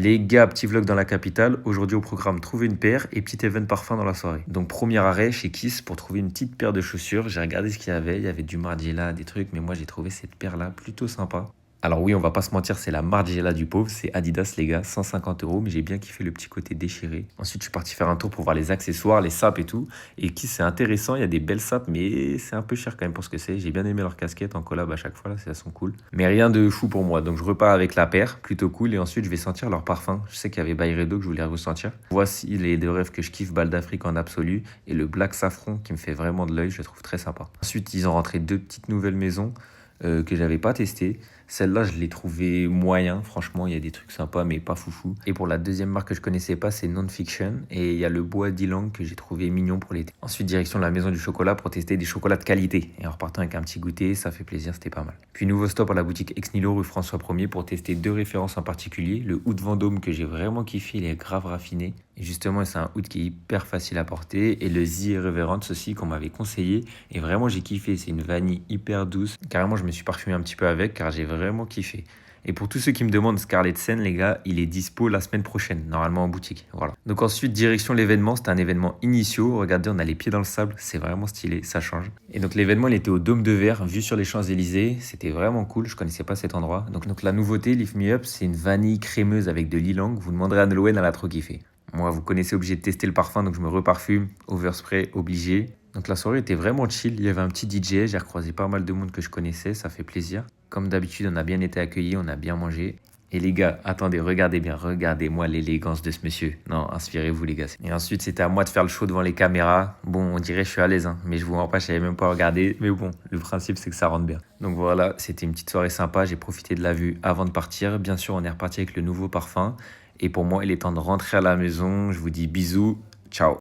Les gars, petit vlog dans la capitale. Aujourd'hui au programme, trouver une paire et petit event parfum dans la soirée. Donc premier arrêt chez Kiss pour trouver une petite paire de chaussures. J'ai regardé ce qu'il y avait. Il y avait du Margiela, des trucs, mais moi j'ai trouvé cette paire-là plutôt sympa. Alors oui, on va pas se mentir, c'est la Margiela du pauvre, c'est Adidas les gars, 150 euros, mais j'ai bien kiffé le petit côté déchiré. Ensuite, je suis parti faire un tour pour voir les accessoires, les sapes et tout. Et Kiss, c'est intéressant, il y a des belles sapes, mais c'est un peu cher quand même pour ce que c'est. J'ai bien aimé leurs casquettes en collab à chaque fois, là, elles sont cool. Mais rien de fou pour moi, donc je repars avec la paire, plutôt cool, et ensuite je vais sentir leur parfum. Je sais qu'il y avait Byredo que je voulais ressentir. Voici les deux rêves que je kiffe, Bal d'Afrique en absolu, et le Black Saffron qui me fait vraiment de l'œil, je le trouve très sympa. Ensuite, ils ont rentré deux petites nouvelles maisons que j'avais pas testées. Celle-là, je l'ai trouvée moyen. Franchement, il y a des trucs sympas, mais pas foufou. Et pour la deuxième marque que je connaissais pas, c'est Non-Fiction. Et il y a le bois d'Ilang que j'ai trouvé mignon pour l'été. Ensuite, direction de la maison du chocolat pour tester des chocolats de qualité. Et en repartant avec un petit goûter, ça fait plaisir, c'était pas mal. Puis nouveau stop à la boutique Ex Nihilo rue François 1er pour tester deux références en particulier. Le Oud Vendôme que j'ai vraiment kiffé, il est grave raffiné. Et justement, c'est un oud qui est hyper facile à porter. Et le The Irreverence aussi qu'on m'avait conseillé. Et vraiment, j'ai kiffé. C'est une vanille hyper douce. Carrément, je me suis parfumé un petit peu avec car j'ai vraiment kiffé. Et pour tous ceux qui me demandent Scarlet Sen, les gars, il est dispo la semaine prochaine, normalement en boutique. Voilà. Donc ensuite, direction l'événement, c'était un événement initiaux. Regardez, on a les pieds dans le sable, c'est vraiment stylé, ça change. Et donc l'événement, il était au Dôme de Verre, vue sur les Champs-Élysées. C'était vraiment cool, je connaissais pas cet endroit. Donc la nouveauté, Lift Me Up, c'est une vanille crémeuse avec de l'ilang. Vous demanderez à Nolwenn, elle a trop kiffé. Moi, vous connaissez, obligé de tester le parfum, donc je me reparfume. Overspray, obligé. Donc la soirée était vraiment chill, il y avait un petit DJ, j'ai recroisé pas mal de monde que je connaissais, ça fait plaisir. Comme d'habitude, on a bien été accueillis, on a bien mangé. Et les gars, attendez, regardez bien, regardez-moi l'élégance de ce monsieur. Non, inspirez-vous les gars. Et ensuite, c'était à moi de faire le show devant les caméras. Bon, on dirait que je suis à l'aise, hein, mais je vous mens pas, je savais même pas regarder. Mais bon, le principe, c'est que ça rentre bien. Donc voilà, c'était une petite soirée sympa, j'ai profité de la vue avant de partir. Bien sûr, on est reparti avec le nouveau parfum. Et pour moi, il est temps de rentrer à la maison. Je vous dis bisous, ciao.